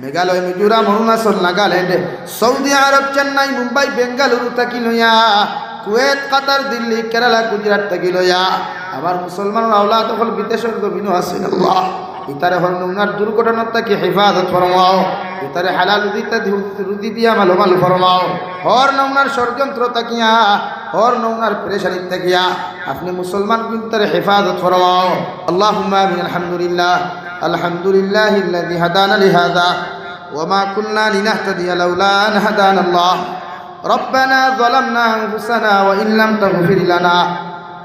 Meghalaya, Mizoram, Arunachal, Nagaland, Saudi আরব, চেন্নাই, মুম্বাই, বেঙ্গালুরু থাকি লইয়া Kuwait, কাতার, দিল্লি, কেরালা, গুজরাট থাকি লইয়া আমার মুসলমান আওলাদ হল বিদেশের জমিনও আছেন আল্লাহ ইতারে হল নৌনার দুর্ঘটনার থেকে হেফাজত ফরমাও, ইতারে হালাল রুদি দিয়া মালোমাল ফরমাও, হর নৌনার ষড়যন্ত্র তাকিয়া, হর নৌনার পেরেশানি তাকিয়া আপনি মুসলমান কিন্তু হেফাজত ফরমাও। আল্লাহুম্মা আমিন। আলহামদুলিল্লাহ, আলহামদুলিল্লাহিল্লাযী হাদানা লিহাযা ওয়া মা কুন্না লিনাহতাদিয়া লাউলা আন হাদানা আল্লাহ। ربنا ظلمنا أنفسنا وإن لم تغفر لنا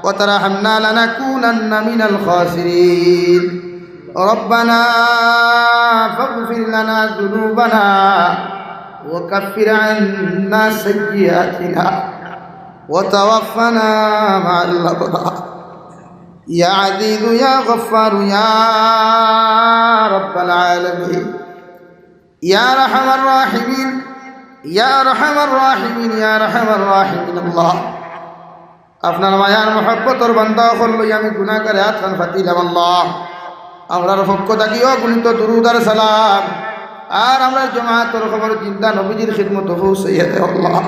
وترحمنا لنكونن من الخاسرين ربنا فاغفر لنا ذنوبنا وكفر عنا سيئاتنا وتوفنا مع الأبرار يا عزيز يا غفار يا رب العالمين يا أرحم الراحمين يا أرحم الراحمين يا أرحم الراحمين الله আপনার মায়ার মহব্বতর বান্দা হল আমি গুনাহগারে আতখান ফাতিলাম আল্লাহ আমরার পক্ষ থাকিও গুণিত দুরুদ আর সালাম আর আমরা জামাতের খবর চিন্তা নবীজির খিদমত পৌঁছাইয়া দে আল্লাহ।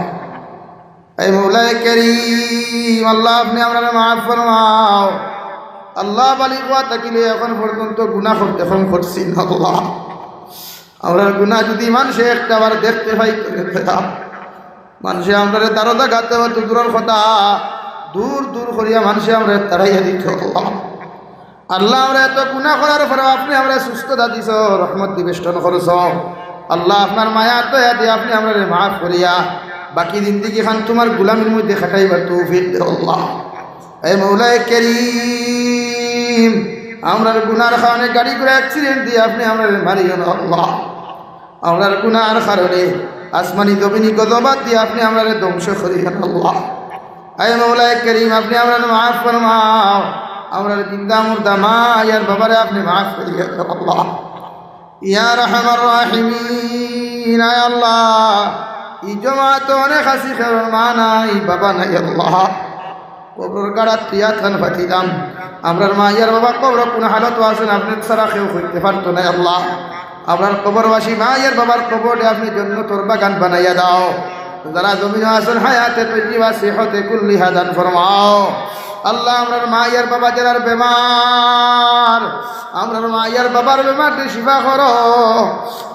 এই মওলায়ে কারীম আল্লাহ আপনি আমরা মাফ ফরমাও আল্লাহ। বালিগা থাকিলে এখন পর্যন্ত গুনাহ করতে কম করছি আল্লাহ। আমরা গুনাহ যদি মানুষে একটাবার দেখতে পাই মানুষে আমরা দারদা গাতে হতো দূরের কথা দূর দূর করিয়া মানুষে আমরা তাড়াইয়া দিত আল্লাহ। আল্লাহ আমরা এত গুনাহ করার পরে আপনি আমরা সুস্থতা দিছ, রহমত দিবেষ্টন করছ আল্লাহ। আপনার মায়া দয়া দিয়ে আপনি আমরা মাফ করিয়া বাকি জিন্দেগি খান তোমার গুলামির মধ্যে খাটাইবার তৌফিক দে আল্লাহ। এই মওলায়ে কারীম আমরার গুনার কারণে গাড়ি করে অ্যাক্সিডেন্ট দিয়ে আপনি আমরা মারিও না আল্লাহ। আমরার গুনার কারণে আসমানি জমিনি গজবাত দিয়ে আপনি আমরা ধ্বংস করিও না আল্লাহ। এই মওলায়ে কারীম আপনি আমরা মাফ ফরমাও আমরার জিন্দা মুর্দা মা আর বাবারে আপনি মাফ করিও না আল্লাহ। ইয়া রাহমার রাহিমিন আয় আল্লাহ এই জমাত অনেক হাসি খেলার মা নাই বাবা নাই আল্লাহ। কবর গাড়াত তিয়াত খান ফাতিলাম আমরার মা ইয়ার বাবা কবর কোন হালত আছেন আপনি ছাড়া কেউ করতে পারতো না আল্লাহ। আপনার কবরবাসী মা ইয়ার বাবার কবরে আপনি জান্নাতের বাগান বানাইয়া দাও। যারা জমিনে আছেন হায়াতে তৈয়বা সিহতে কুল্লিহা দান ফরমাও আল্লাহ। আমরার মা ইয়ার বাবা যারা বেমার আমরার মা ইয়ার বাবার বেমারটি শিফা করো।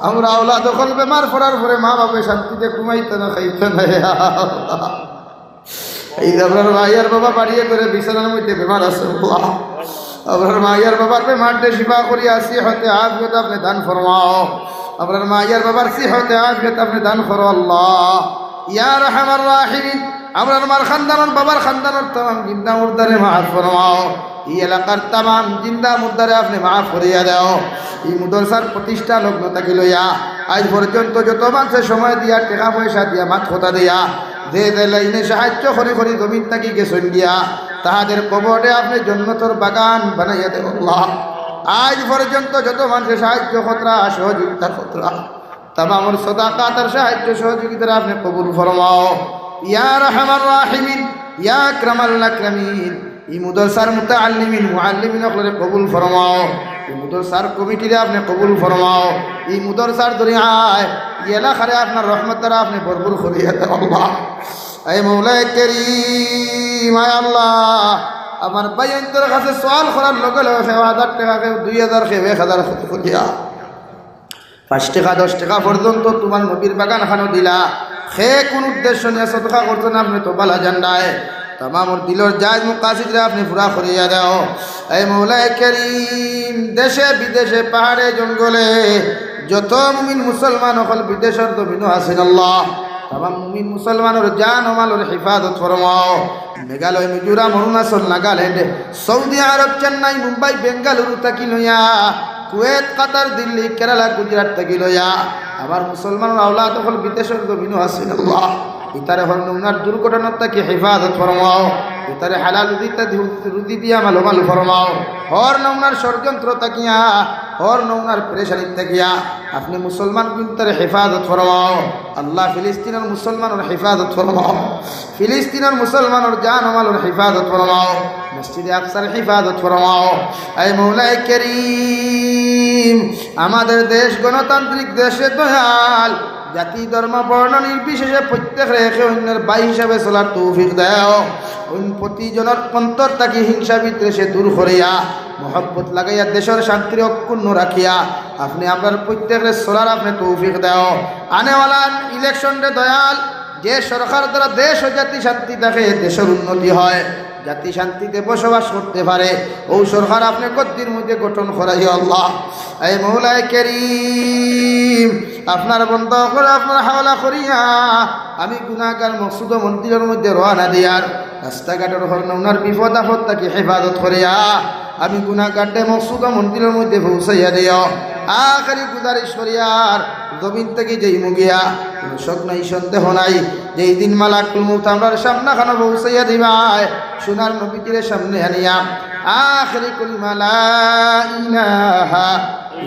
আমরা আওলাদ দখল বেমার পড়ার পরে মা বাবা শান্তিতে ঘুমাইতে না খাইতে না এই আপনার মাইয়ার বাবা বাড়িয়ে করে বিছানার মধ্যে বেমার আছে আল্লাহ। আপনার মাইয়ার বাবার বেমারটা শিফা করিয়া সিহতে আফিয়ত আপনি দান ফরমাও। আপনার মাইয়ার বাবার সিহতে আফিয়ত আপনি দান করো আল্লাহ। ইয়া রাহমার রাহিমিন আপনার মার খানদানের বাবার খানদানের तमाम জিন্দা মুর্দারে মাফ ফরমাও। এই এলাকার तमाम জিন্দা মুর্দারে আপনি মাফ করিয়া দাও। এই মাদ্রাসার প্রতিষ্ঠা লগ্ন থেকে লইয়া আজ পর্যন্ত যত মানুষের সময় দিয়া টাকা পয়সা দিয়া মাত কথা দিয়া যে লাইনে সাহায্য করি করি জমিন থাকি গেছেন গিয়া তাহাদের কবরে আপনি জান্নাতের বাগান বানাইয়া দেন আল্লাহ। আজ পর্যন্ত যত মানুষের সাহায্য খতরা সহযোগিতার খতরা तमाम সদাকাত আর সাহায্য সহযোগিতা আপনি কবুল ফরমাও। ইয়া রাহমার রাহিমিন ইয়া আকরামাল আকরামিন এই মাদ্রাসার মুতাআল্লিমিন মুআল্লিমিন সকলে কবুল ফরমাও। এই মাদ্রাসার কমিটিরে আপনি কবুল ফরমাও। এই মাদ্রাসার দরিয়ায় এই এলাকারে আপনার রহমত দ্বারা আপনি ভরপুর করিয়া দেন আল্লাহ। এই মওলায়ে কারীম আয় আল্লাহ আমার ভাইয়ের কাছে সওয়াল করার লগে লগে 1000 টাকা কেউ 2000 কেউ 1000 করিয়া 5 টাকা 10 টাকা পর্যন্ত তোমার নবীর বাগান খানো দিলা। সে কোন উদ্দেশ্য নিয়ে সদকা করছো না আপনি তো বালা জান্ডায় तमाम দিলর জায়েজ মুকাসিদরা আপনি পুরা করিয়া দাও। এই মওলায়ে কারীম দেশে বিদেশে পাহাড়ে জঙ্গলে যত মুমিন মুসলমান হল বিদেশের জমিনও আছেন আল্লাহ। तमाम মুমিন মুসলমানের জান ও মালের হেফাজত ফরমাও। মেঘালয়, মিজোরাম, অরুণাচল, নাগাল্যান্ড, সৌদি আরব, চেন্নাই, মুম্বাই, বেঙ্গালুরু থাকি লইয়া কুয়েত, কাতার, দিল্লি, কেরালা, গুজরাট থাকি লইয়া আমার মুসলমান আওলাদ হল বিদেশের জমিনও আছেন আল্লাহ। ইতারে হল নৌনার দুর্ঘটনার থেকে হেফাজত ফরমাও। ইতারে হালাল রুদি দিয়া মালোমাল ফরমাও। হর নৌনার ষড়যন্ত্র তাকিয়া হর নৌনার পেরেশানি তাকিয়া আপনি মুসলমান কিন্তু হেফাজত ফরমাও আল্লাহ। ফিলিস্তিনের মুসলমানের হেফাজত ফরমাও। ফিলিস্তিনের মুসলমানের জান ও মালের হেফাজত ফরমাও। মসজিদে আকসার হিফাজত ফরমাও। এই মৌলাই করিম, আমাদের দেশ গণতান্ত্রিক দেশে দয়াল, জাতি ধর্ম বর্ণ নির্বিশেষে প্রত্যেক রেখে অন্যের ভাই হিসাবে চলার তৌফিক দাও। প্রতিজনের অন্তর তাকে হিংসা বিদ্বেষে দূর করিয়া মহব্বত লাগাইয়া দেশের শান্তির অক্ষুণ্ণ রাখিয়া আপনি আপনার প্রত্যেকের চলার আপনি তৌফিক দাও। আনেওয়ালা ইলেকশনরে দয়াল, যে সরকার দ্বারা দেশ ও জাতি শান্তি থাকে, দেশের উন্নতি হয়, জাতি শান্তিতে বসবাস করতে পারে, ও সরকার আপনি গদ্দির মধ্যে গঠন করাই আল্লাহ। এই মৌলাই করিম, আপনার বন্ধ করে আপনার হাওলা করিয়া আমি গুনাহগার মকসুদ মন্দিরের মধ্যে রওনা দিয়ার রাস্তাঘাটের হরণ ওনার বিপদ আপদ তাকে হেফাজত করিয়া আমি গুনাহগারটে মকসুদ মন্দিরের মধ্যে পৌঁছাইয়া দিও। আখারি গুজারিশ করিয়ার জমিন থেকে যেই মুগিয়া কোনো শোক নাই, সন্দেহ নাই, যেই দিন মালাকুল মউত আমরার সামনে খানো পৌঁছাইয়া দিবাই সোনার নবীজির সামনে আনিয়া আখিরি কলিমা লা ইলাহা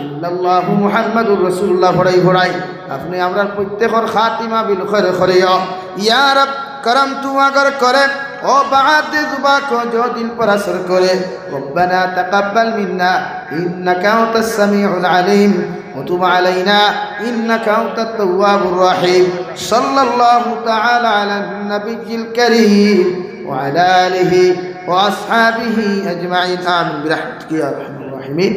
ইল্লাল্লাহু মুহাম্মাদুর রাসূলুল্লাহ পড়াই আপনি আমরার প্রত্যেকর খাতিমা বিল খৈর করিও। ইয়া রব করম তু আগর করে ও বাদ জুবা কো जो दिल पर असर करे। रब्बना तकब्बल मिन्ना इन्नका अंतस समीउल अलीम वतुब अलैना इन्नका अंतत तव्वाबुर रहीम। सल्लल्लाहु तआला अला नबिय्यिल करीम व अला आलिहि व अस्हाबिहि अजमाइन। आमीन बिरहमतिका या अरहमर राहिमीन।